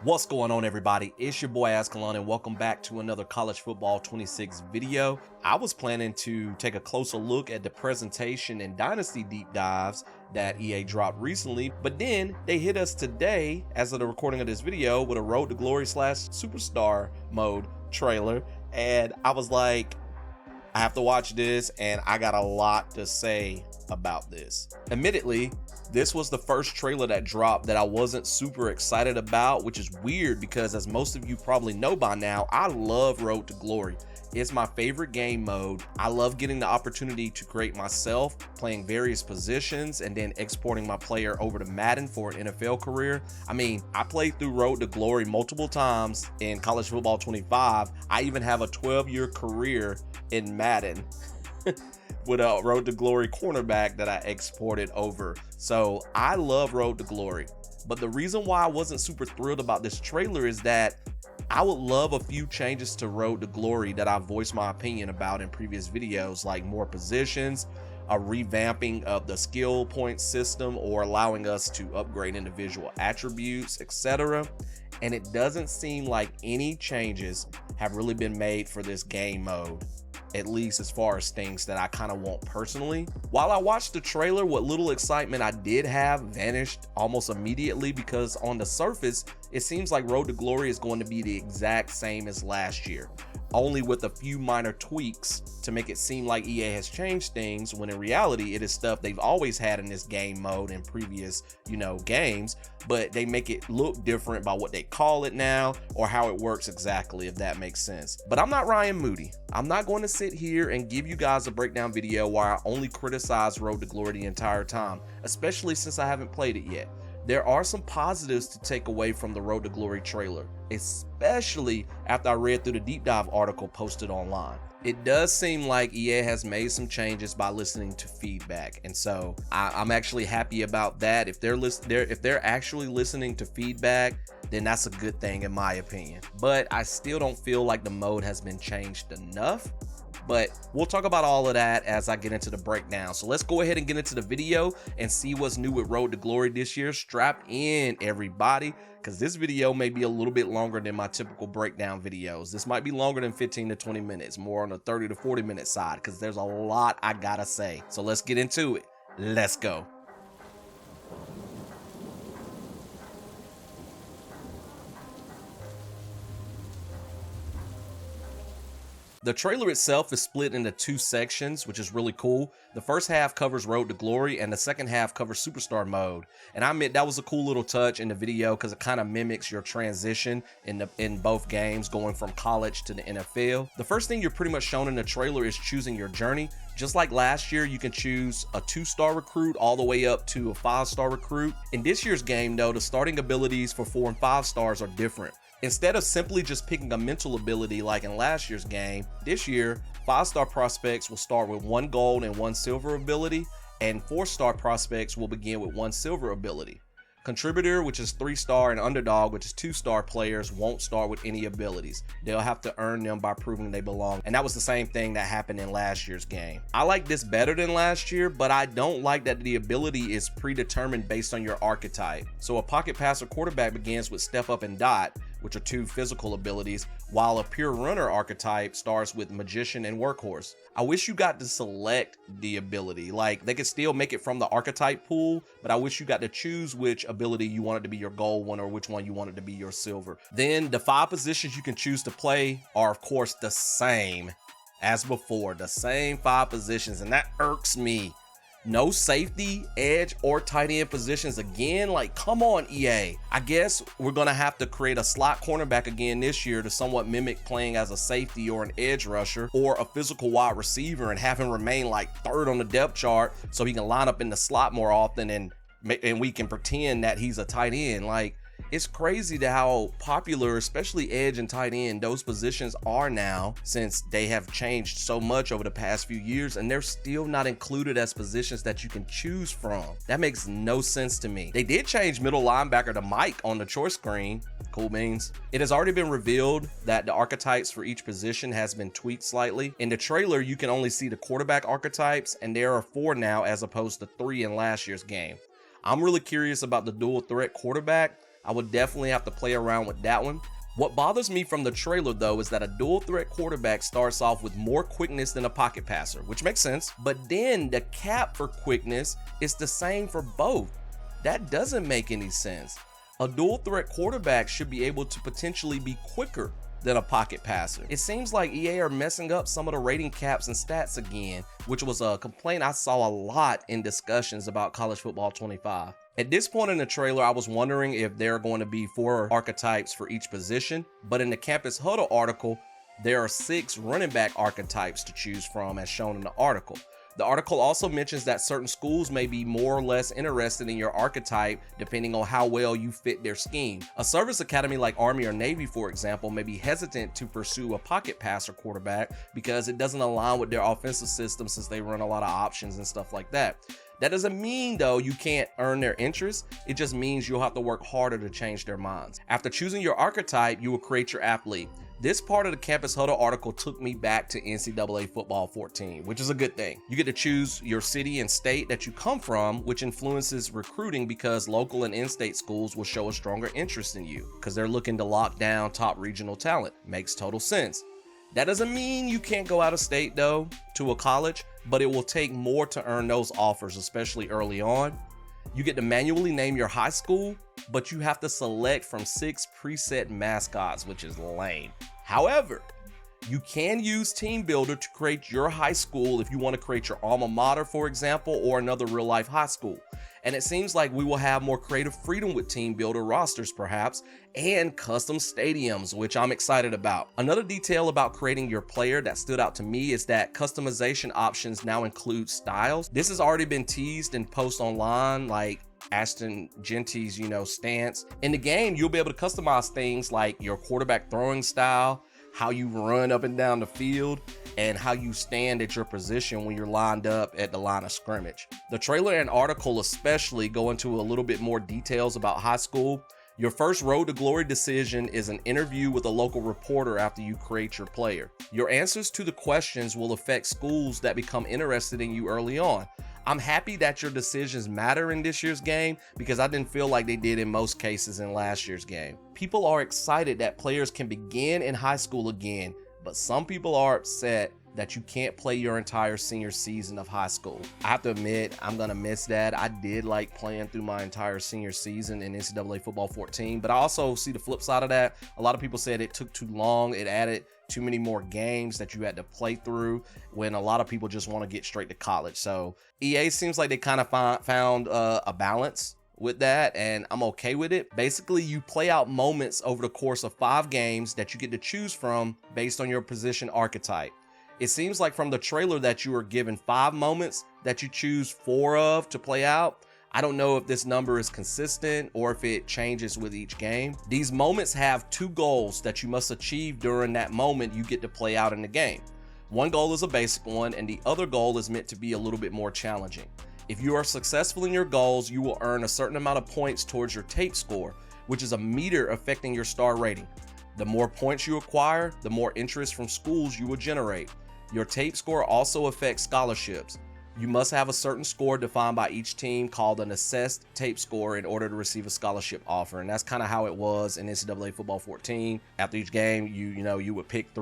What's going on, everybody? It's your boy Azkhalon, and welcome back to another College Football 26 video. I was planning to take a closer look at the presentation and dynasty deep dives that EA dropped recently, but then they hit us today, as of the recording of this video, with a Road to Glory / Superstar mode trailer, and I was like, I have to watch this, and I got a lot to say about this. Admittedly, this was the first trailer that dropped that I wasn't super excited about, which is weird because, as most of you probably know by now, I love Road to Glory. It's my favorite game mode. I love getting the opportunity to create myself, playing various positions, and then exporting my player over to Madden for an NFL career. I mean, I played through Road to Glory multiple times in College Football 25. I even have a 12-year career in Madden with a Road to Glory cornerback that I exported over. So I love Road to Glory. But the reason why I wasn't super thrilled about this trailer is that I would love a few changes to Road to Glory that I've voiced my opinion about in previous videos, like more positions, a revamping of the skill point system, or allowing us to upgrade individual attributes, etc. And it doesn't seem like any changes have really been made for this game mode, at least as far as things that I kind of want personally. While I watched the trailer, what little excitement I did have vanished almost immediately, because on the surface, it seems like Road to Glory is going to be the exact same as last year, only with a few minor tweaks to make it seem like EA has changed things, when in reality it is stuff they've always had in this game mode in previous, games, but they make it look different by what they call it now or how it works exactly, if that makes sense. But I'm not Ryan Moody. I'm not going to sit here and give you guys a breakdown video where I only criticize Road to Glory the entire time, especially since I haven't played it yet. There are some positives to take away from the Road to Glory trailer, especially after I read through the deep dive article posted online. It does seem like EA has made some changes by listening to feedback, and so I'm actually happy about that. If they're actually listening to feedback, then that's a good thing in my opinion. But I still don't feel like the mode has been changed enough. But we'll talk about all of that as I get into the breakdown. So let's go ahead and get into the video and see what's new with Road to Glory this year. Strap in, everybody, because this video may be a little bit longer than my typical breakdown videos. This might be longer than 15 to 20 minutes, more on the 30 to 40 minute side, because there's a lot I gotta say. So let's get into it. Let's go. The trailer itself is split into two sections, which is really cool. The first half covers Road to Glory, and the second half covers Superstar mode. And I admit that was a cool little touch in the video, because it kind of mimics your transition in both games, going from college to the NFL. The first thing you're pretty much shown in the trailer is choosing your journey. Just like last year, you can choose a 2-star recruit all the way up to a 5-star recruit. In this year's game, though, the starting abilities for 4 and 5 stars are different. Instead of simply just picking a mental ability like in last year's game, this year, 5-star prospects will start with 1 gold and 1 silver ability, and 4-star prospects will begin with 1 silver ability. Contributor, which is 3-star, and Underdog, which is 2-star players, won't start with any abilities. They'll have to earn them by proving they belong, and that was the same thing that happened in last year's game. I like this better than last year, but I don't like that the ability is predetermined based on your archetype. So a pocket passer quarterback begins with Step Up and Dot, which are 2 physical abilities, while a pure runner archetype starts with Magician and Workhorse. I wish you got to select the ability. Like, they could still make it from the archetype pool, but I wish you got to choose which ability you wanted to be your gold one or which one you wanted to be your silver. Then the 5 positions you can choose to play are, of course, the same as before, the same 5 positions, and that irks me. No safety, edge, or tight end positions again. Like, come on, EA. I guess we're gonna have to create a slot cornerback again this year to somewhat mimic playing as a safety or an edge rusher or a physical wide receiver, and have him remain like 3rd on the depth chart so he can line up in the slot more often, and we can pretend that he's a tight end. Like, it's crazy to how popular, especially edge and tight end, those positions are now, since they have changed so much over the past few years, and they're still not included as positions that you can choose from. That makes no sense to me. They did change middle linebacker to Mike on the choice screen. Cool beans. It has already been revealed that the archetypes for each position has been tweaked slightly. In the trailer, you can only see the quarterback archetypes, and there are 4 now as opposed to 3 in last year's game. I'm really curious about the dual threat quarterback, I would definitely have to play around with that one. What bothers me from the trailer though is that a dual threat quarterback starts off with more quickness than a pocket passer, which makes sense, but then the cap for quickness is the same for both. That doesn't make any sense. A dual threat quarterback should be able to potentially be quicker than a pocket passer. It seems like EA are messing up some of the rating caps and stats again, which was a complaint I saw a lot in discussions about College Football 25. At this point in the trailer, I was wondering if there are going to be 4 archetypes for each position, but in the Campus Huddle article, there are 6 running back archetypes to choose from as shown in the article. The article also mentions that certain schools may be more or less interested in your archetype depending on how well you fit their scheme. A service academy like Army or Navy, for example, may be hesitant to pursue a pocket passer quarterback because it doesn't align with their offensive system since they run a lot of options and stuff like that. That doesn't mean though you can't earn their interest, it just means you'll have to work harder to change their minds. After choosing your archetype, you will create your athlete. This part of the Campus Huddle article took me back to NCAA Football 14, which is a good thing. You get to choose your city and state that you come from, which influences recruiting because local and in-state schools will show a stronger interest in you because they're looking to lock down top regional talent. Makes total sense. That doesn't mean you can't go out of state though to a college, but it will take more to earn those offers, especially early on. You get to manually name your high school, but you have to select from 6 preset mascots, which is lame. However, you can use Teambuilder to create your high school if you want to create your alma mater, for example, or another real life high school. And it seems like we will have more creative freedom with Teambuilder rosters perhaps, and custom stadiums, which I'm excited about. Another detail about creating your player that stood out to me is that customization options now include styles. This has already been teased in posts online like Ashton Genty's, stance. In the game, you'll be able to customize things like your quarterback throwing style, how you run up and down the field, and how you stand at your position when you're lined up at the line of scrimmage. The trailer and article especially go into a little bit more details about high school. Your first road to glory decision is an interview with a local reporter after you create your player. Your answers to the questions will affect schools that become interested in you early on. I'm happy that your decisions matter in this year's game because I didn't feel like they did in most cases in last year's game. People are excited that players can begin in high school again, but some people are upset that you can't play your entire senior season of high school. I have to admit, I'm gonna miss that. I did like playing through my entire senior season in NCAA Football 14, but I also see the flip side of that. A lot of people said it took too long. It added too many more games that you had to play through when a lot of people just want to get straight to college. So EA seems like they kind of found a balance with that, and I'm okay with it. Basically, you play out moments over the course of 5 games that you get to choose from based on your position archetype. It seems like from the trailer that you are given 5 moments that you choose 4 of to play out. I don't know if this number is consistent or if it changes with each game. These moments have 2 goals that you must achieve during that moment you get to play out in the game. One goal is a basic one, and the other goal is meant to be a little bit more challenging. If you are successful in your goals, you will earn a certain amount of points towards your tape score, which is a meter affecting your star rating. The more points you acquire, the more interest from schools you will generate. Your tape score also affects scholarships. You must have a certain score defined by each team called an assessed tape score in order to receive a scholarship offer. And that's kind of how it was in NCAA Football 14. After each game, you would pick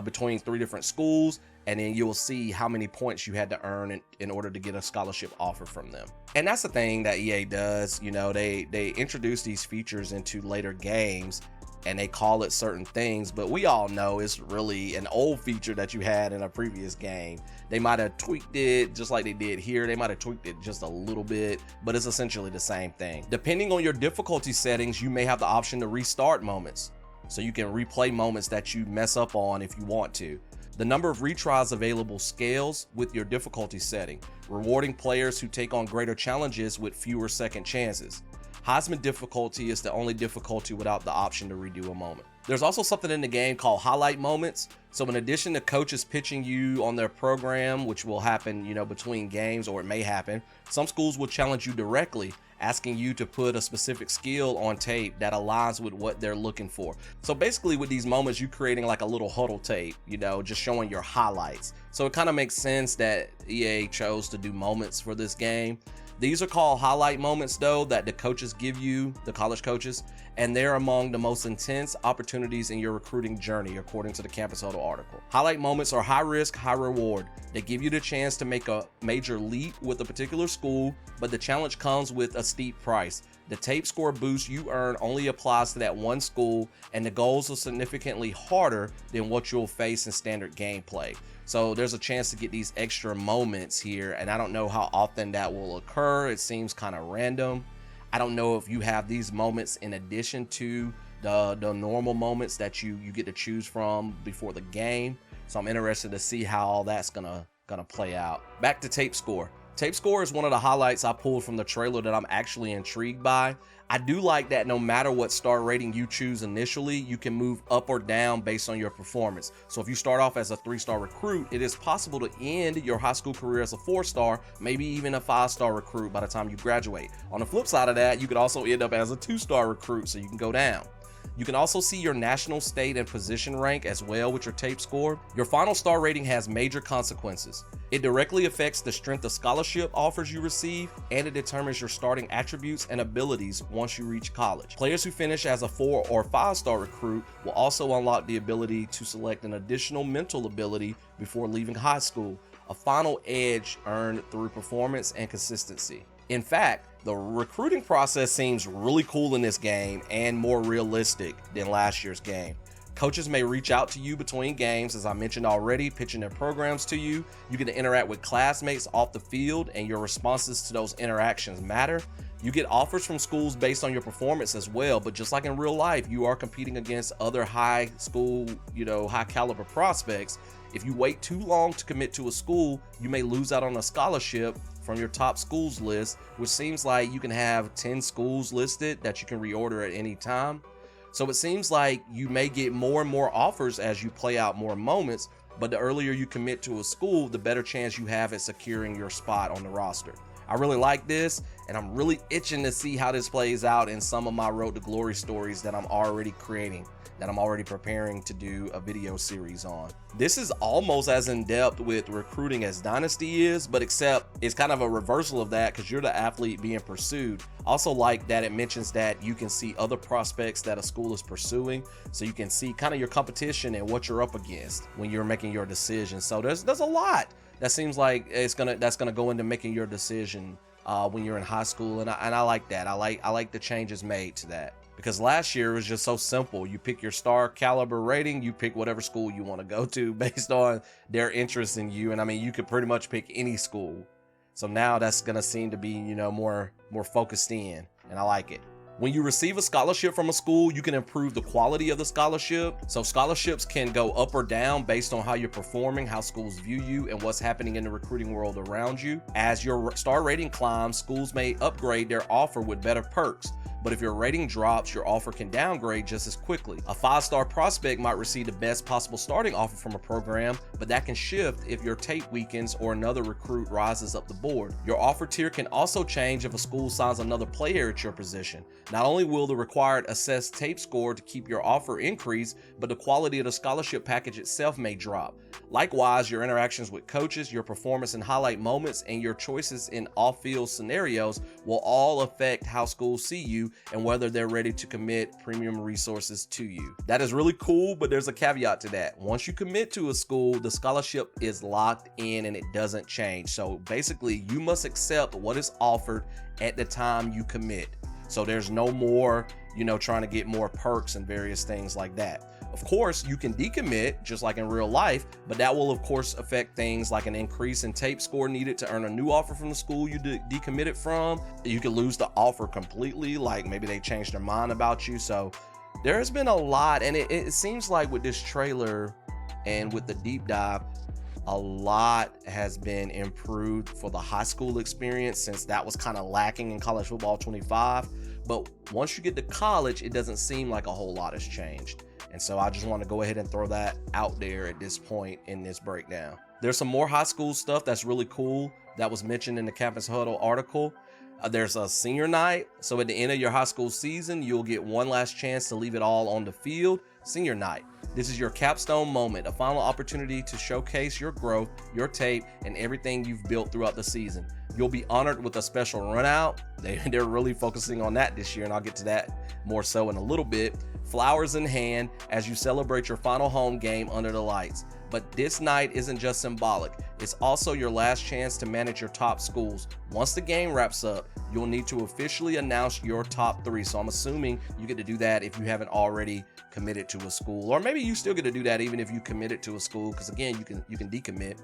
between 3 different schools, and then you will see how many points you had to earn in order to get a scholarship offer from them. And that's the thing that EA does. They introduce these features into later games and they call it certain things, but we all know it's really an old feature that you had in a previous game. They might have tweaked it just like they did here. They might have tweaked it just a little bit, but it's essentially the same thing. Depending on your difficulty settings, you may have the option to restart moments, so you can replay moments that you mess up on if you want to. The number of retries available scales with your difficulty setting, rewarding players who take on greater challenges with fewer second chances. Heisman difficulty is the only difficulty without the option to redo a moment. There's also something in the game called highlight moments. So in addition to coaches pitching you on their program, which will happen, between games, or it may happen, some schools will challenge you directly, asking you to put a specific skill on tape that aligns with what they're looking for. So basically with these moments, you're creating like a little huddle tape, just showing your highlights. So it kind of makes sense that EA chose to do moments for this game. These are called highlight moments though, that the coaches give you, the college coaches, and they're among the most intense opportunities in your recruiting journey, according to the Campus Huddle article. Highlight moments are high risk, high reward. They give you the chance to make a major leap with a particular school, but the challenge comes with a steep price. The tape score boost you earn only applies to that one school, and the goals are significantly harder than what you'll face in standard gameplay. So there's a chance to get these extra moments here, and I don't know how often that will occur. It seems kind of random. I don't know if you have these moments in addition to the normal moments that you get to choose from before the game. So I'm interested to see how all that's gonna play out. Back to tape score. Tape score is one of the highlights I pulled from the trailer that I'm actually intrigued by. I do like that no matter what star rating you choose initially, you can move up or down based on your performance. So if you start off as a 3-star recruit, it is possible to end your high school career as a 4-star, maybe even a 5-star recruit by the time you graduate. On the flip side of that, you could also end up as a 2-star recruit, so you can go down. You can also see your national, state, and position rank as well with your tape score. Your final star rating has major consequences. It directly affects the strength of scholarship offers you receive, and it determines your starting attributes and abilities once you reach college. Players who finish as a 4 or 5-star recruit will also unlock the ability to select an additional mental ability before leaving high school, a final edge earned through performance and consistency. In fact, the recruiting process seems really cool in this game and more realistic than last year's game. Coaches may reach out to you between games, as I mentioned already, pitching their programs to you. You get to interact with classmates off the field, and your responses to those interactions matter. You get offers from schools based on your performance as well, but just like in real life, you are competing against other high school, high caliber prospects. If you wait too long to commit to a school, you may lose out on a scholarship from your top schools list, which seems like you can have 10 schools listed that you can reorder at any time. So it seems like you may get more and more offers as you play out more moments, but the earlier you commit to a school, the better chance you have at securing your spot on the roster. I really like this, and I'm really itching to see how this plays out in some of my Road to Glory stories that I'm already creating, that I'm already preparing to do a video series on. This is almost as in-depth with recruiting as Dynasty is, but except it's kind of a reversal of that because you're the athlete being pursued. Also like that it mentions that you can see other prospects that a school is pursuing, so you can see kind of your competition and what you're up against when you're making your decision. So there's a lot that seems like that's gonna go into making your decision when you're in high school, and I like that. I like the changes made to that, because last year it was just so simple. You pick your star caliber rating, you pick whatever school you want to go to based on their interest in you, and I mean you could pretty much pick any school. So now that's gonna seem to be more focused in, and I like it. When you receive a scholarship from a school, you can improve the quality of the scholarship. So scholarships can go up or down based on how you're performing, how schools view you, and what's happening in the recruiting world around you. As your star rating climbs, schools may upgrade their offer with better perks. But if your rating drops, your offer can downgrade just as quickly. A 5-star prospect might receive the best possible starting offer from a program, but that can shift if your tape weakens or another recruit rises up the board. Your offer tier can also change if a school signs another player at your position. Not only will the required assessed tape score to keep your offer increase, but the quality of the scholarship package itself may drop. Likewise, your interactions with coaches, your performance in highlight moments, and your choices in off-field scenarios will all affect how schools see you and whether they're ready to commit premium resources to you. That is really cool, but there's a caveat to that. Once you commit to a school, the scholarship is locked in and it doesn't change. So basically, you must accept what is offered at the time you commit. So there's no more, trying to get more perks and various things like that. Of course, you can decommit just like in real life, but that will of course affect things like an increase in tape score needed to earn a new offer from the school you decommitted from. You could lose the offer completely, like maybe they changed their mind about you. So there has been a lot, and it seems like with this trailer and with the deep dive, a lot has been improved for the high school experience, since that was kind of lacking in college football 25. But once you get to college, it doesn't seem like a whole lot has changed. And so I just want to go ahead and throw that out there at this point in this breakdown. There's some more high school stuff that's really cool that was mentioned in the Campus Huddle article. There's a senior night. So at the end of your high school season, you'll get one last chance to leave it all on the field. Senior night. This is your capstone moment, a final opportunity to showcase your growth, your tape, and everything you've built throughout the season. You'll be honored with a special run out. They're really focusing on that this year, and I'll get to that more so in a little bit. Flowers in hand as you celebrate your final home game under the lights. But this night isn't just symbolic. It's also your last chance to manage your top schools. Once the game wraps up, you'll need to officially announce your top 3. So I'm assuming you get to do that if you haven't already committed to a school, or maybe you still get to do that even if you committed to a school, because again, you can decommit.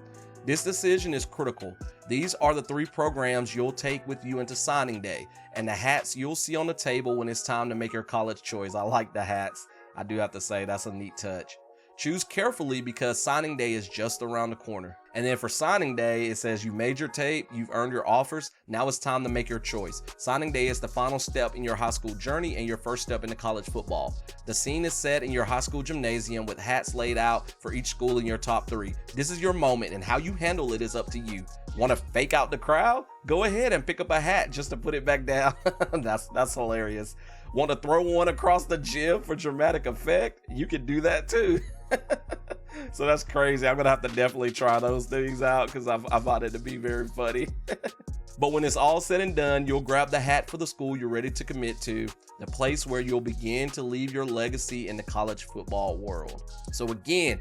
This decision is critical. These are the 3 programs you'll take with you into signing day, and the hats you'll see on the table when it's time to make your college choice. I like the hats. I do have to say that's a neat touch. Choose carefully because signing day is just around the corner. And then for signing day, it says you made your tape, you've earned your offers, now it's time to make your choice. Signing day is the final step in your high school journey and your first step into college football. The scene is set in your high school gymnasium with hats laid out for each school in your top 3. This is your moment, and how you handle it is up to you. Want to fake out the crowd? Go ahead and pick up a hat just to put it back down. That's hilarious. Want to throw one across the gym for dramatic effect? You can do that too. So that's crazy. I'm gonna have to definitely try those things out because I find it to be very funny. But when it's all said and done, you'll grab the hat for the school you're ready to commit to, the place where you'll begin to leave your legacy in the college football world. So again,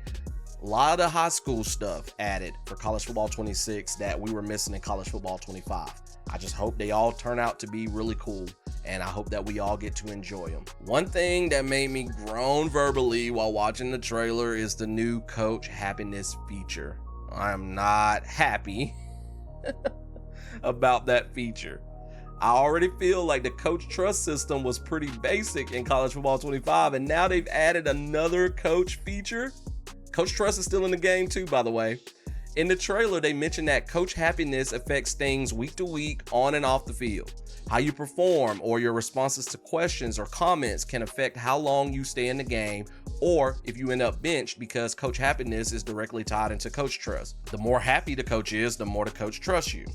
a lot of the high school stuff added for college football 26 that we were missing in college football 25. I just hope they all turn out to be really cool, and I hope that we all get to enjoy them. One thing that made me groan verbally while watching the trailer is the new Coach Happiness feature. I am not happy about that feature. I already feel like the Coach Trust system was pretty basic in college football 25, and now they've added another coach feature. Coach Trust is still in the game too, by the way. In the trailer, they mentioned that Coach Happiness affects things week to week on and off the field. How you perform or your responses to questions or comments can affect how long you stay in the game, or if you end up benched, because Coach Happiness is directly tied into Coach Trust. The more happy the coach is, the more the coach trusts you.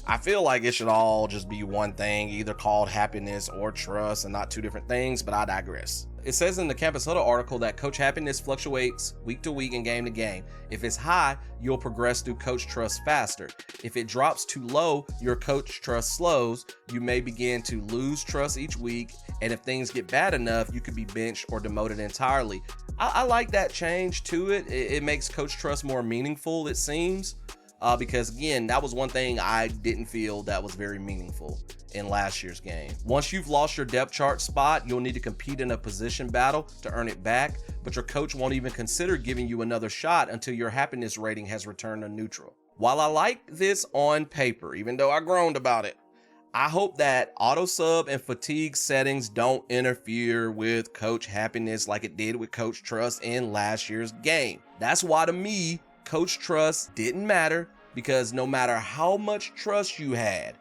I feel like it should all just be one thing, either called happiness or trust and not 2 different things, but I digress. It says in the Campus Huddle article that Coach Happiness fluctuates week to week and game to game. If it's high, you'll progress through Coach Trust faster. If it drops too low, your Coach Trust slows. You may begin to lose trust each week, and if things get bad enough, you could be benched or demoted entirely. I like that change to it. It makes Coach Trust more meaningful, it seems. Because again, that was one thing I didn't feel that was very meaningful in last year's game. Once you've lost your depth chart spot, you'll need to compete in a position battle to earn it back, but your coach won't even consider giving you another shot until your happiness rating has returned to neutral. While I like this on paper, even though I groaned about it, I hope that auto sub and fatigue settings don't interfere with Coach Happiness like it did with Coach Trust in last year's game. That's why to me, Coach Trust didn't matter, because no matter how much trust you had,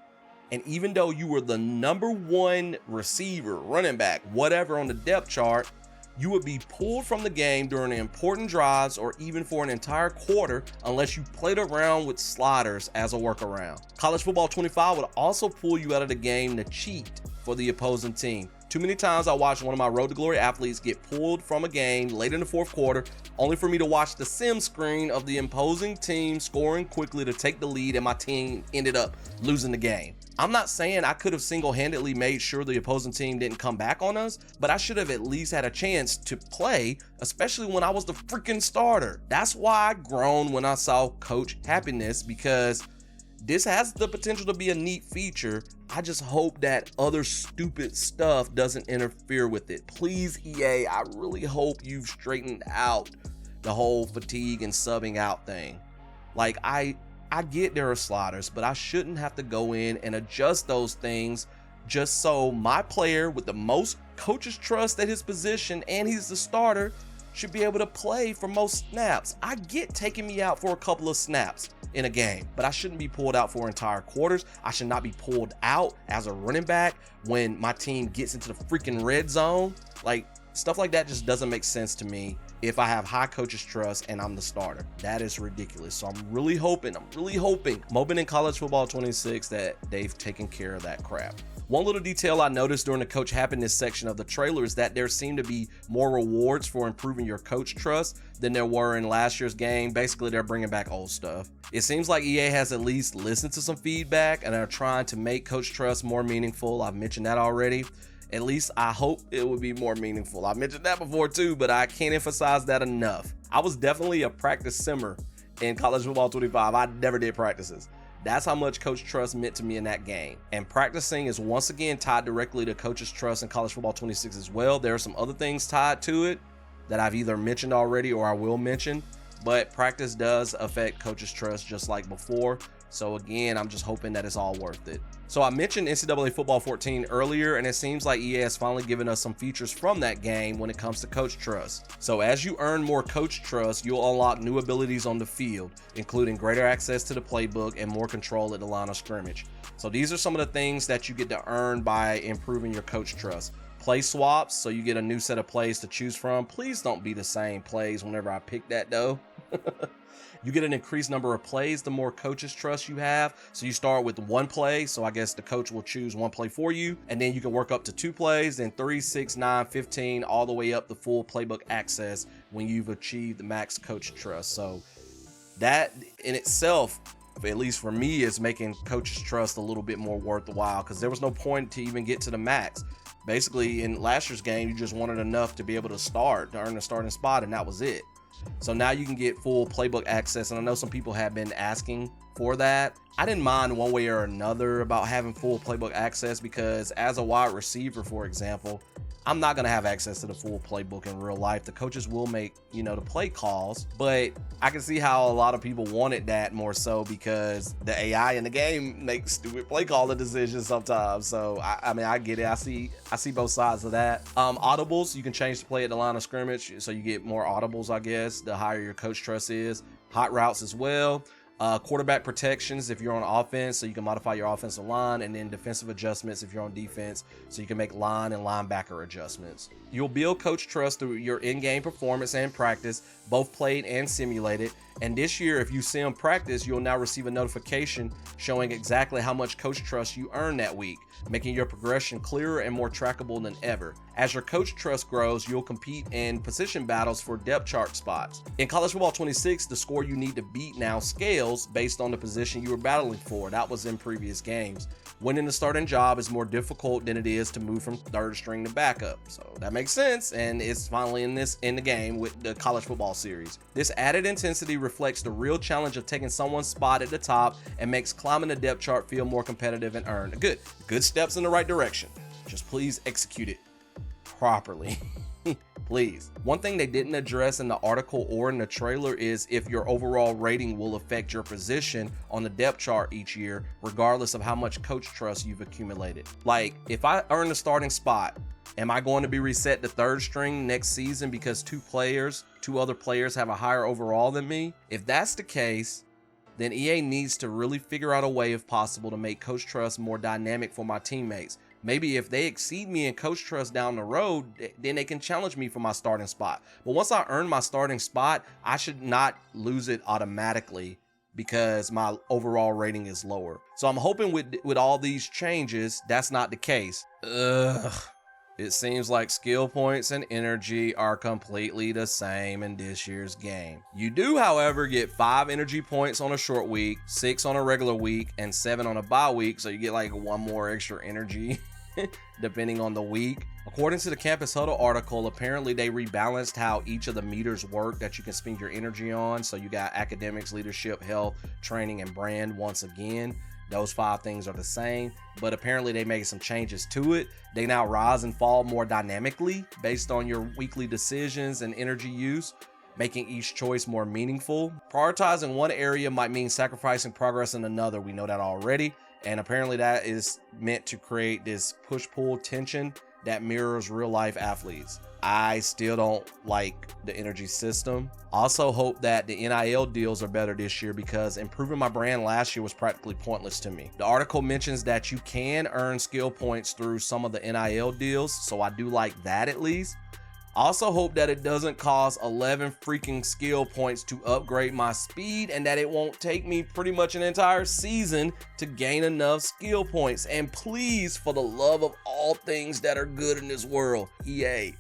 and even though you were the number 1 receiver, running back, whatever on the depth chart, you would be pulled from the game during important drives or even for an entire quarter unless you played around with sliders as a workaround. College football 25 would also pull you out of the game to cheat for the opposing team. Too many times I watched one of my Road to Glory athletes get pulled from a game late in the 4th quarter, only for me to watch the sim screen of the opposing team scoring quickly to take the lead, and my team ended up losing the game. I'm not saying I could have single-handedly made sure the opposing team didn't come back on us, but I should have at least had a chance to play, especially when I was the freaking starter. That's why I groaned when I saw Coach Happiness, because this has the potential to be a neat feature. I just hope that other stupid stuff doesn't interfere with it. Please, EA, I really hope you've straightened out the whole fatigue and subbing out thing. Like, I get there are sliders, but I shouldn't have to go in and adjust those things just so my player with the most coach's trust at his position, and he's the starter, should be able to play for most snaps. I get taking me out for a couple of snaps in a game, but I shouldn't be pulled out for entire quarters. I should not be pulled out as a running back when my team gets into the freaking red zone. Like, stuff like that just doesn't make sense to me if I have high coach's trust and I'm the starter. That is ridiculous. So I'm really hoping in college football 26 that they've taken care of that crap. One little detail I noticed during the coach happiness section of the trailer is that there seemed to be more rewards for improving your coach trust than there were in last year's game. Basically, they're bringing back old stuff. It seems like EA has at least listened to some feedback and are trying to make coach trust more meaningful. I've mentioned that already. At least I hope it would be more meaningful. I mentioned that before too, but I can't emphasize that enough. I was definitely a practice simmer in College Football 25. I never did practices. That's how much coach trust meant to me in that game. And practicing is once again tied directly to coach's trust in College Football 26 as well. There are some other things tied to it that I've either mentioned already or I will mention, but practice does affect coach's trust just like before. So again, I'm just hoping that it's all worth it. So I mentioned NCAA Football 14 earlier, and it seems like EA has finally given us some features from that game when it comes to coach trust. So as you earn more coach trust, you'll unlock new abilities on the field, including greater access to the playbook and more control at the line of scrimmage. So these are some of the things that you get to earn by improving your coach trust. Play swaps, so you get a new set of plays to choose from. Please don't be the same plays whenever I pick that though. You get an increased number of plays the more coaches trust you have. So you start with one play, so I guess the coach will choose one play for you, and then you can work up to 2 plays, then 3, 6, 9, 15, all the way up to full playbook access when you've achieved the max coach trust. So that in itself, at least for me, is making coaches trust a little bit more worthwhile, because there was no point to even get to the max. Basically, in last year's game, you just wanted enough to be able to start, to earn a starting spot, and that was it. So now you can get full playbook access, and I know some people have been asking for that. I didn't mind one way or another about having full playbook access, because as a wide receiver, for example, I'm not going to have access to the full playbook in real life. The coaches will make, the play calls, but I can see how a lot of people wanted that more so because the AI in the game makes stupid play calling decisions sometimes. So I mean, I get it. I see both sides of that. Audibles, you can change the play at the line of scrimmage, so you get more audibles, I guess, the higher your coach trust is. Hot routes as well. Quarterback protections if you're on offense, so you can modify your offensive line, and then defensive adjustments if you're on defense, so you can make line and linebacker adjustments. You'll build coach trust through your in-game performance and practice, both played and simulated. And this year, if you sim practice, you'll now receive a notification showing exactly how much coach trust you earned that week, making your progression clearer and more trackable than ever. As your coach trust grows, you'll compete in position battles for depth chart spots. In College Football 26, the score you need to beat now scales based on the position you were battling for. That was in previous games. Winning the starting job is more difficult than it is to move from third string to backup. So that makes sense, and it's finally in the game with the college football series. This added intensity reflects the real challenge of taking someone's spot at the top and makes climbing the depth chart feel more competitive and earned. Good steps in the right direction. Just please execute it properly. Please. One thing they didn't address in the article or in the trailer is if your overall rating will affect your position on the depth chart each year, regardless of how much coach trust you've accumulated. Like, if I earn the starting spot, am I going to be reset to third string next season because two other players have a higher overall than me? If that's the case, then EA needs to really figure out a way, if possible, to make coach trust more dynamic for my teammates. Maybe if they exceed me in coach trust down the road, then they can challenge me for my starting spot. But once I earn my starting spot, I should not lose it automatically because my overall rating is lower. So I'm hoping with all these changes, that's not the case. It seems like skill points and energy are completely the same in this year's game. You do, however, get 5 energy points on a short week, 6 on a regular week, and 7 on a bye week, so you get like 1 more extra energy depending on the week. According to the Campus Huddle article, apparently they rebalanced how each of the meters work that you can spend your energy on. So you got academics, leadership, health, training, and brand once again. Those 5 things are the same, but apparently they made some changes to it. They now rise and fall more dynamically based on your weekly decisions and energy use, making each choice more meaningful. Prioritizing one area might mean sacrificing progress in another. We know that already. And apparently that is meant to create this push-pull tension that mirrors real-life athletes. I still don't like the energy system. Also hope that the NIL deals are better this year, because improving my brand last year was practically pointless to me. The article mentions that you can earn skill points through some of the NIL deals, so I do like that at least. I also hope that it doesn't cost 11 freaking skill points to upgrade my speed, and that it won't take me pretty much an entire season to gain enough skill points. And please, for the love of all things that are good in this world, EA,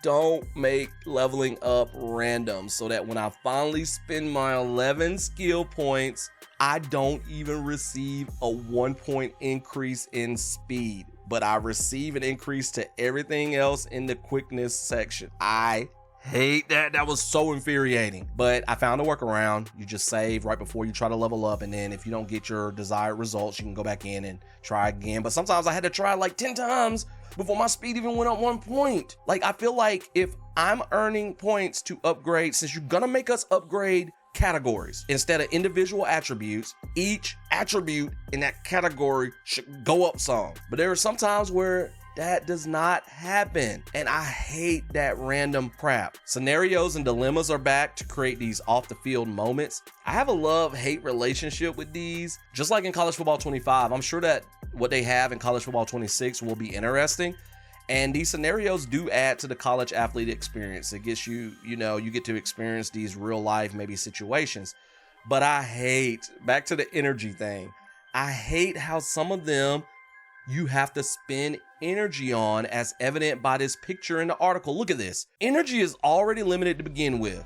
don't make leveling up random, so that when I finally spend my 11 skill points, I don't even receive a 1 point increase in speed, but I receive an increase to everything else in the quickness section. I hate that. That was so infuriating, but I found a workaround. You just save right before you try to level up, and then if you don't get your desired results, you can go back in and try again. But sometimes I had to try like 10 times before my speed even went up 1 point. Like, I feel like if I'm earning points to upgrade, since you're gonna make us upgrade categories instead of individual attributes, each attribute in that category should go up some. But there are some times where that does not happen, and I hate that random crap. Scenarios and dilemmas are back to create these off the field moments. I have a love-hate relationship with these. Just like in College Football 25, I'm sure that what they have in College Football 26 will be interesting. And these scenarios do add to the college athlete experience. It gets you, you get to experience these real life maybe situations. But I hate, back to the energy thing, I hate how some of them you have to spend energy on, as evident by this picture in the article. Look at this. Energy is already limited to begin with.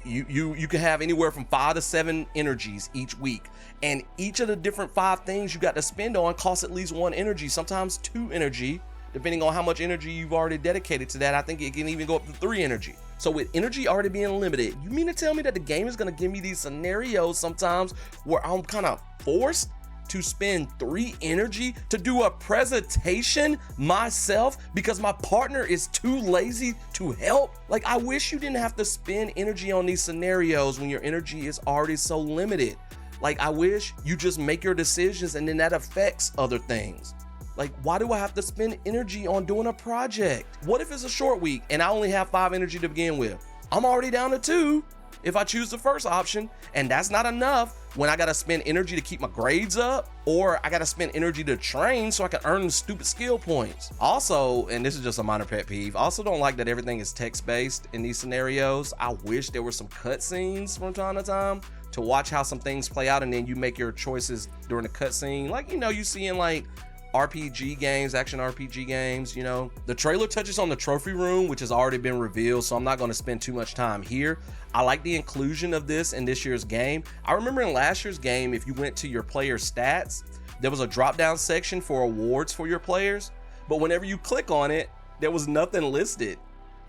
You can have anywhere from 5 to 7 energies each week. And each of the different 5 things you got to spend on costs at least 1 energy, sometimes 2 energy. Depending on how much energy you've already dedicated to that, I think it can even go up to 3 energy. So with energy already being limited, you mean to tell me that the game is going to give me these scenarios sometimes where I'm kind of forced to spend 3 energy to do a presentation myself because my partner is too lazy to help? Like, I wish you didn't have to spend energy on these scenarios when your energy is already so limited. Like, I wish you just make your decisions and then that affects other things. Like, why do I have to spend energy on doing a project? What if it's a short week and I only have 5 energy to begin with? I'm already down to 2 if I choose the first option, and that's not enough when I gotta spend energy to keep my grades up, or I gotta spend energy to train so I can earn stupid skill points. Also, and this is just a minor pet peeve, I also don't like that everything is text-based in these scenarios. I wish there were some cutscenes from time to time to watch how some things play out, and then you make your choices during the cutscene. Like, you see in like RPG games, action RPG games, The trailer touches on the trophy room, which has already been revealed, so I'm not going to spend too much time here. I like the inclusion of this in this year's game. I remember in last year's game, if you went to your player stats, there was a drop-down section for awards for your players, but whenever you click on it, there was nothing listed.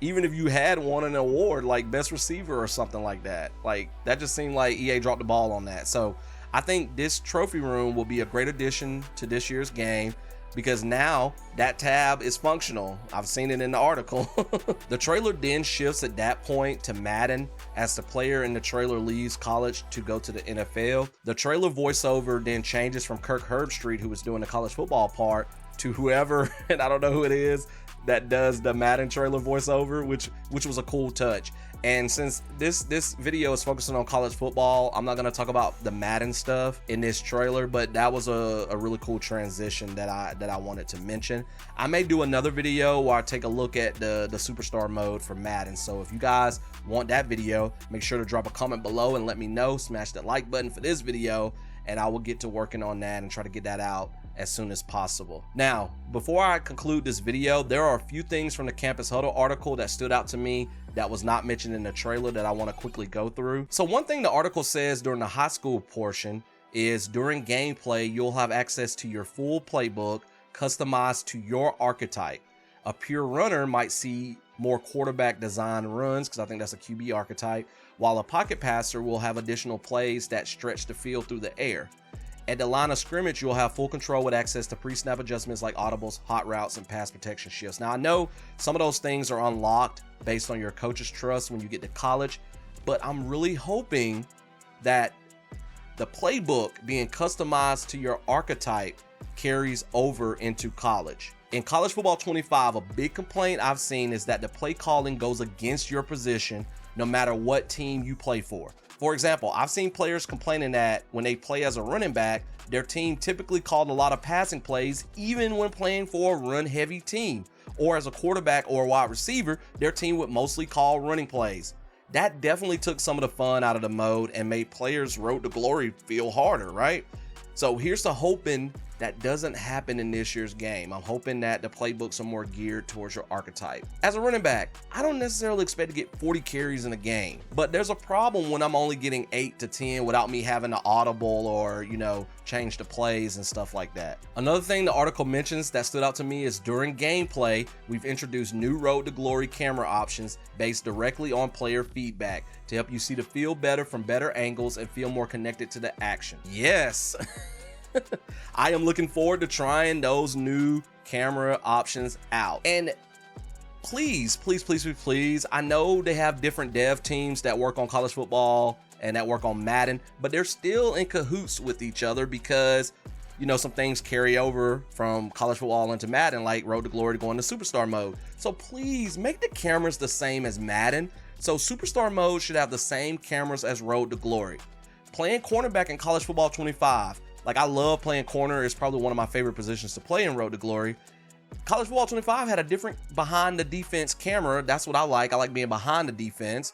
Even if you had won an award like best receiver or something like that. Like, that just seemed like EA dropped the ball on that. So I think this trophy room will be a great addition to this year's game, because now that tab is functional. I've seen it in the article. The trailer then shifts at that point to Madden as the player in the trailer leaves college to go to the NFL. The trailer voiceover then changes from Kirk Herbstreit, who was doing the college football part, to whoever, and I don't know who it is, that does the Madden trailer voiceover, which was a cool touch. And since this video is focusing on college football, I'm not going to talk about the Madden stuff in this trailer, but that was a really cool transition that I wanted to mention. I may do another video where I take a look at the Superstar mode for Madden. So if you guys want that video, make sure to drop a comment below and let me know. Smash that like button for this video, and I will get to working on that and try to get that out as soon as possible. Now, before I conclude this video, there are a few things from the Campus Huddle article that stood out to me that was not mentioned in the trailer that I want to quickly go through. So one thing the article says during the high school portion is during gameplay, you'll have access to your full playbook customized to your archetype. A pure runner might see more quarterback design runs, because I think that's a QB archetype, while a pocket passer will have additional plays that stretch the field through the air. At the line of scrimmage, you'll have full control with access to pre-snap adjustments like audibles, hot routes, and pass protection shifts. Now, I know some of those things are unlocked based on your coach's trust when you get to college, but I'm really hoping that the playbook being customized to your archetype carries over into college. In College Football 25, a big complaint I've seen is that the play calling goes against your position no matter what team you play for. For example, I've seen players complaining that when they play as a running back, their team typically called a lot of passing plays even when playing for a run-heavy team. or as a quarterback or a wide receiver, their team would mostly call running plays. That definitely took some of the fun out of the mode and made players' road to glory feel harder, right? So here's to hoping that doesn't happen in this year's game. I'm hoping that the playbooks are more geared towards your archetype. As a running back, I don't necessarily expect to get 40 carries in a game, but there's a problem when I'm only getting 8 to 10 without me having to audible or, change the plays and stuff like that. Another thing the article mentions that stood out to me is during gameplay, we've introduced new road to glory camera options based directly on player feedback to help you see the field better from better angles and feel more connected to the action. Yes. I am looking forward to trying those new camera options out. And please, I know they have different dev teams that work on college football and that work on Madden, but they're still in cahoots with each other because, some things carry over from college football into Madden, like Road to Glory to go into Superstar mode. So please make the cameras the same as Madden. So Superstar mode should have the same cameras as Road to Glory. Playing cornerback in college football 25. Like, I love playing corner. It's probably one of my favorite positions to play in Road to Glory. College Football 25 had a different behind the defense camera. That's what I like. I like being behind the defense.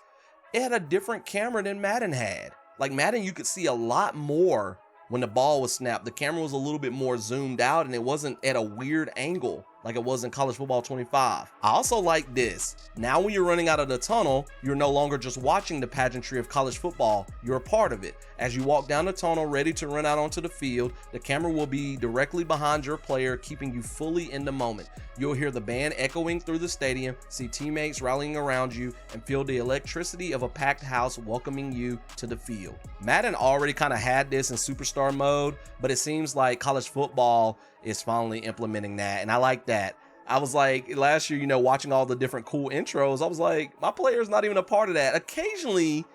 It had a different camera than Madden had. Like, Madden, you could see a lot more when the ball was snapped. The camera was a little bit more zoomed out and it wasn't at a weird angle like it was in College Football 25. I also like this. Now when you're running out of the tunnel, you're no longer just watching the pageantry of college football, you're a part of it. As you walk down the tunnel ready to run out onto the field, the camera will be directly behind your player, keeping you fully in the moment. You'll hear the band echoing through the stadium, see teammates rallying around you, and feel the electricity of a packed house welcoming you to the field. Madden already kind of had this in Superstar mode, but it seems like college football is finally implementing that, and I like that. I was like, last year, watching all the different cool intros, I was like, my player's not even a part of that. Occasionally,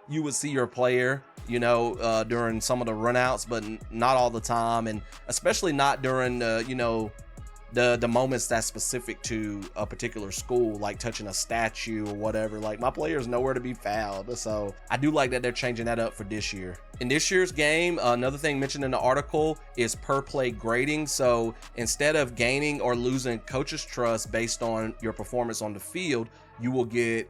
you would see your player, during some of the runouts, but not all the time, and especially not during, the moments that's specific to a particular school, like touching a statue or whatever. Like, my player's nowhere to be found. So I do like that they're changing that up for this year. In this year's game, another thing mentioned in the article is per play grading. So instead of gaining or losing coach's trust based on your performance on the field, you will get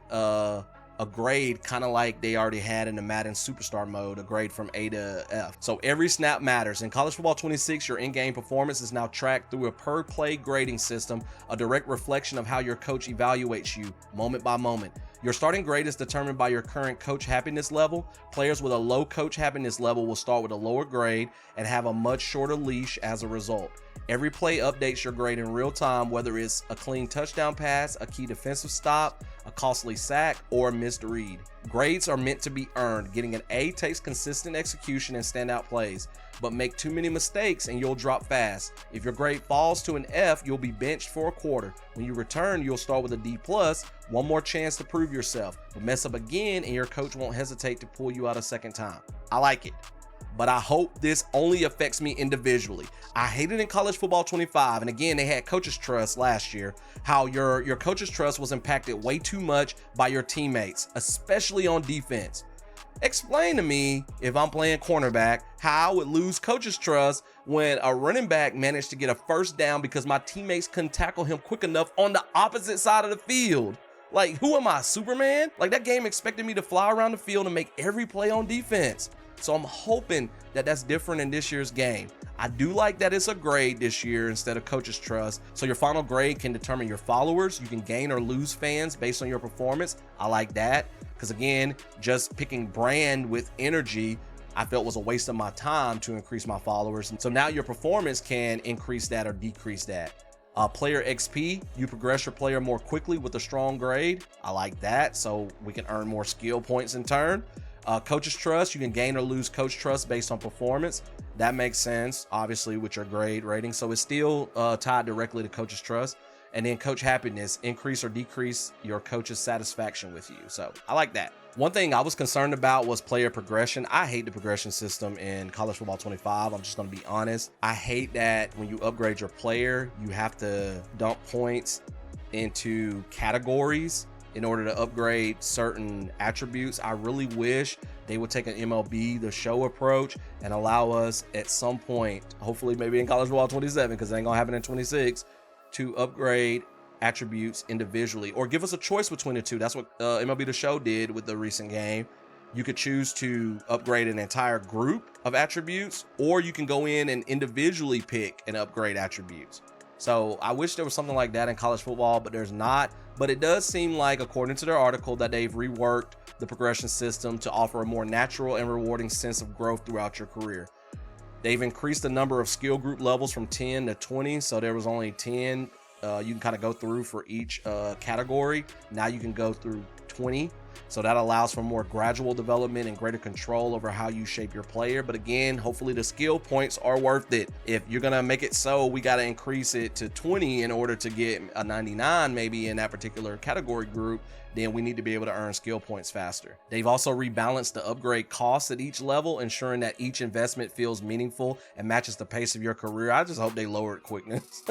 a grade kind of like they already had in the Madden Superstar mode, a grade from A to F. So every snap matters. In College Football 26, your in-game performance is now tracked through a per play grading system, a direct reflection of how your coach evaluates you moment by moment. Your starting grade is determined by your current coach happiness level. Players with a low coach happiness level will start with a lower grade and have a much shorter leash as a result. Every play updates your grade in real time, whether it's a clean touchdown pass, a key defensive stop, a costly sack, or a missed read. Grades are meant to be earned. Getting an A takes consistent execution and standout plays, but make too many mistakes and you'll drop fast. If your grade falls to an F, you'll be benched for a quarter. When you return, you'll start with a D+, one more chance to prove yourself, but mess up again and your coach won't hesitate to pull you out a second time. I like it, but I hope this only affects me individually. I hated in College Football 25, and again, they had coach's trust last year, how your coach's trust was impacted way too much by your teammates, especially on defense. Explain to me, if I'm playing cornerback, how I would lose coach's trust when a running back managed to get a first down because my teammates couldn't tackle him quick enough on the opposite side of the field. Like, who am I, Superman? Like, that game expected me to fly around the field and make every play on defense. So I'm hoping that that's different in this year's game. I do like that it's a grade this year instead of coach's trust. So your final grade can determine your followers. You can gain or lose fans based on your performance. I like that because, again, just picking brand with energy, I felt was a waste of my time to increase my followers. And so now your performance can increase that or decrease that. Player XP, you progress your player more quickly with a strong grade. I like that, so we can earn more skill points in turn. Coach's trust, you can gain or lose coach trust based on performance. That makes sense, obviously, with your grade rating. So it's still tied directly to coach's trust. And then coach happiness, increase or decrease your coach's satisfaction with you. So I like that. One thing I was concerned about was player progression. I hate the progression system in College Football 25. I'm just going to be honest. I hate that when you upgrade your player, you have to dump points into categories in order to upgrade certain attributes. I really wish they would take an MLB The Show approach and allow us at some point, hopefully maybe in College Football 27, because it ain't gonna happen in 26, to upgrade attributes individually, or give us a choice between the two. That's what MLB The Show did with the recent game. You could choose to upgrade an entire group of attributes, or you can go in and individually pick and upgrade attributes. So I wish there was something like that in college football, but there's not. But it does seem like, according to their article, that they've reworked the progression system to offer a more natural and rewarding sense of growth throughout your career. They've increased the number of skill group levels from 10 to 20. So there was only 10 you can kind of go through for each category. Now you can go through 20. So that allows for more gradual development and greater control over how you shape your player. But again, hopefully the skill points are worth it. If you're going to make it so we got to increase it to 20 in order to get a 99 maybe in that particular category group, then we need to be able to earn skill points faster. They've also rebalanced the upgrade costs at each level, ensuring that each investment feels meaningful and matches the pace of your career. I just hope they lowered quickness.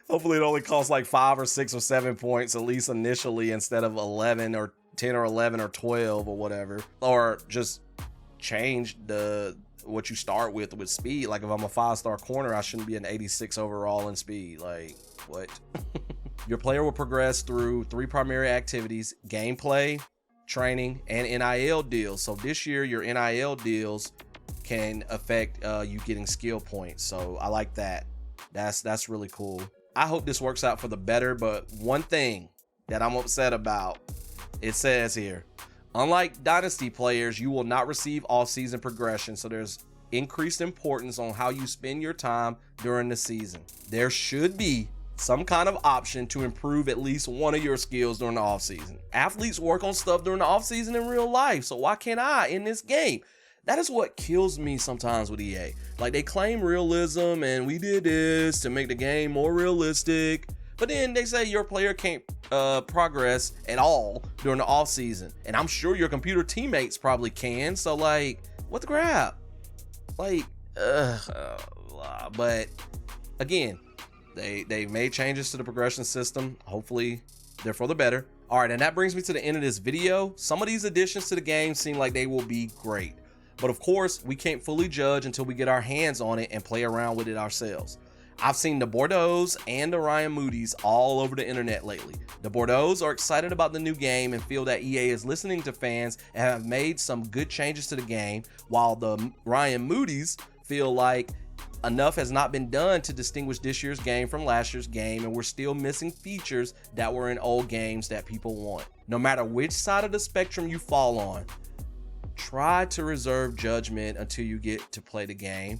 Hopefully it only costs like 5 or 6 or 7 points, at least initially, instead of 11 or 10 or 11 or 12 or whatever. Or just change what you start with speed. Like if I'm a 5-star corner, I shouldn't be an 86 overall in speed. Like what? Your player will progress through 3 primary activities: gameplay, training, and NIL deals. So this year your NIL deals can affect you getting skill points. So I like that. That's really cool. I hope this works out for the better, but one thing that I'm upset about, it says here, unlike Dynasty players, you will not receive off-season progression, so there's increased importance on how you spend your time during the season. There should be some kind of option to improve at least one of your skills during the off-season. Athletes work on stuff during the off-season in real life, so why can't I in this game? That is what kills me sometimes with EA. Like, they claim realism and we did this to make the game more realistic, but then they say your player can't progress at all during the off season. And I'm sure your computer teammates probably can. So like, what the crap? Like, but again, they've made changes to the progression system. Hopefully they're for the better. All right, and that brings me to the end of this video. Some of these additions to the game seem like they will be great. But of course, we can't fully judge until we get our hands on it and play around with it ourselves. I've seen the Bordeaux's and the Ryan Moody's all over the internet lately. The Bordeaux's are excited about the new game and feel that EA is listening to fans and have made some good changes to the game, while the Ryan Moody's feel like enough has not been done to distinguish this year's game from last year's game, and we're still missing features that were in old games that people want. No matter which side of the spectrum you fall on, try to reserve judgment until you get to play the game.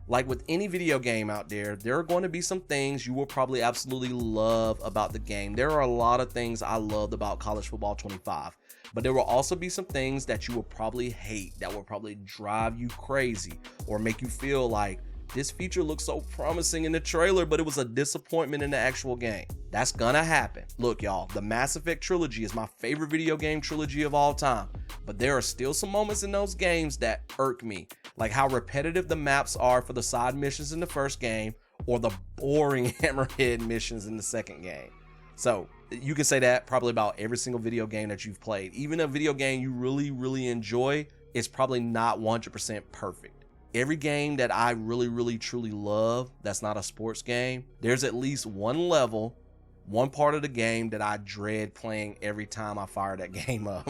Like with any video game out there, there are going to be some things you will probably absolutely love about the game. There are a lot of things I loved about College Football 25, but there will also be some things that you will probably hate, that will probably drive you crazy or make you feel like, this feature looks so promising in the trailer, but it was a disappointment in the actual game. That's gonna happen. Look, y'all, the Mass Effect trilogy is my favorite video game trilogy of all time, but there are still some moments in those games that irk me, like how repetitive the maps are for the side missions in the first game, or the boring hammerhead missions in the second game. So you can say that probably about every single video game that you've played. Even a video game you really, really enjoy, it's probably not 100% perfect. Every game that I really, really, truly love that's not a sports game, there's at least one level, one part of the game that I dread playing every time I fire that game up.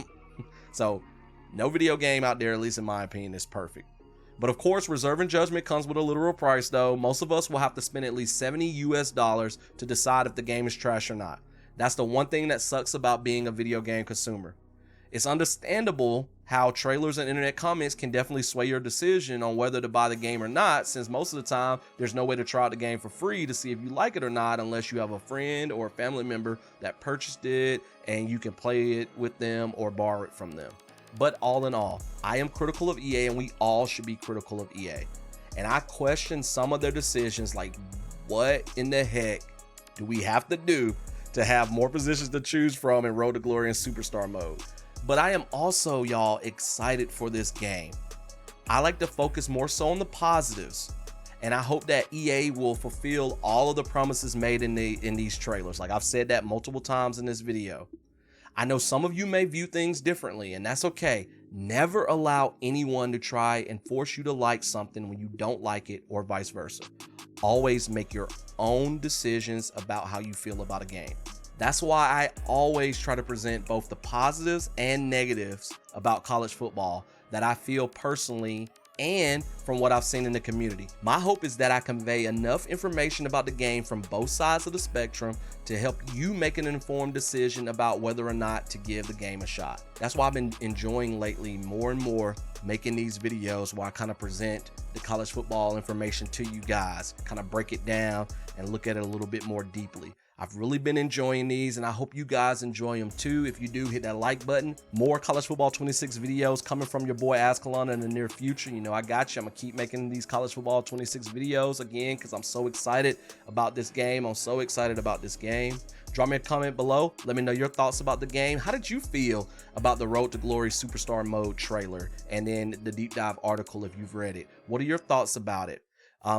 So no video game out there, at least in my opinion, is perfect. But of course, reserving judgment comes with a literal price though. Most of us will have to spend at least $70 US to decide if the game is trash or not. That's the one thing that sucks about being a video game consumer. It's understandable how trailers and internet comments can definitely sway your decision on whether to buy the game or not, since most of the time there's no way to try out the game for free to see if you like it or not unless you have a friend or a family member that purchased it and you can play it with them or borrow it from them. But all in all, I am critical of EA, and we all should be critical of EA. And I question some of their decisions, like what in the heck do we have to do to have more positions to choose from in Road to Glory and Superstar mode? But I am also, y'all, excited for this game. I like to focus more so on the positives, and I hope that EA will fulfill all of the promises made in these trailers. Like I've said that multiple times in this video. I know some of you may view things differently, and that's okay. Never allow anyone to try and force you to like something when you don't like it, or vice versa. Always make your own decisions about how you feel about a game. That's why I always try to present both the positives and negatives about college football that I feel personally and from what I've seen in the community. My hope is that I convey enough information about the game from both sides of the spectrum to help you make an informed decision about whether or not to give the game a shot. That's why I've been enjoying lately more and more making these videos where I kind of present the college football information to you guys, kind of break it down and look at it a little bit more deeply. I've really been enjoying these, and I hope you guys enjoy them too. If you do, hit that like button. More College Football 26 videos coming from your boy Azkhalon in the near future. You know, I got you. I'm going to keep making these College Football 26 videos again because I'm so excited about this game. Drop me a comment below. Let me know your thoughts about the game. How did you feel about the Road to Glory Superstar Mode trailer and then the deep dive article if you've read it? What are your thoughts about it?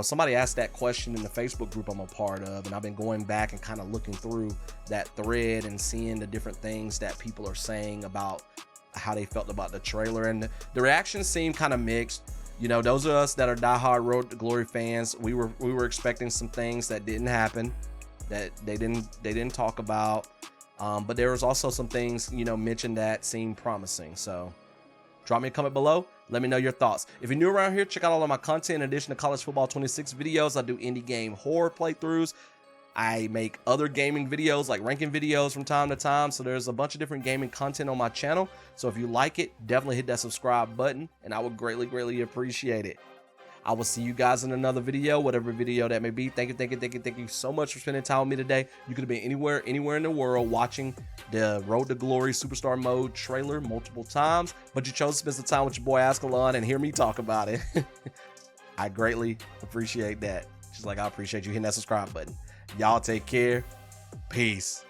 Somebody asked that question in the Facebook group I'm a part of, and I've been going back and kind of looking through that thread and seeing the different things that people are saying about how they felt about the trailer, and the reactions seem kind of mixed. You know, those of us that are diehard Road to Glory fans, we were expecting some things that didn't happen, that they didn't talk about, but there was also some things, you know, mentioned that seemed promising. So drop me a comment below. Let me know your thoughts. If you're new around here, check out all of my content. In addition to College Football 26 videos, I do indie game horror playthroughs. I make other gaming videos like ranking videos from time to time. So there's a bunch of different gaming content on my channel. So if you like it, definitely hit that subscribe button and I would greatly, greatly appreciate it. I will see you guys in another video, whatever video that may be. Thank you so much for spending time with me today. You could have been anywhere in the world watching the Road to Glory Superstar Mode trailer multiple times, but you chose to spend some time with your boy Azkhalon and hear me talk about it. I greatly appreciate that. Just like I appreciate you hitting that subscribe button. Y'all take care. Peace.